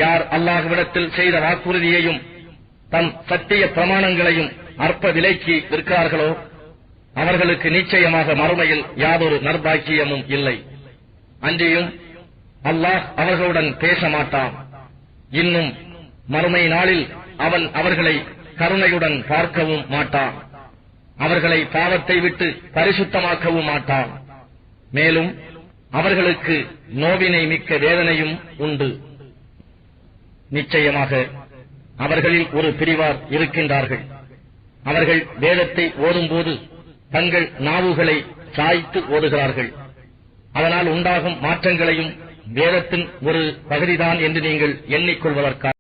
யார் அல்லாஹ்விடத்தில் செய்த வாக்குறுதியையும் தம் சத்திய பிரமாணங்களையும் அற்ப விலைக்கு விற்கிறார்களோ அவர்களுக்கு நிச்சயமாக மறுமையில் யாதொரு நற்பாக்கியமும் இல்லை. அன்றியும் அல்லாஹ் அவர்களுடன் பேச மாட்டான். இன்னும் மறுமை நாளில் அவன் அவர்களை கருணையுடன் பார்க்கவும் மாட்டான். அவர்களை பாவத்தை விட்டு பரிசுத்தமாக்கவும் மாட்டான். மேலும் அவர்களுக்கு நோவினை மிக்க வேதனையும் உண்டு. நிச்சயமாக அவர்களில் ஒரு பிரிவார் இருக்கின்றார்கள். அவர்கள் வேதத்தை ஓதும்போது தங்கள் நாவுகளை சாய்த்து ஓதுகிறார்கள். அதனால் உண்டாகும் மாற்றங்களையும் வேதத்தின் ஒரு பகுதிதான் என்று நீங்கள் எண்ணிக்கொள்வதற்காக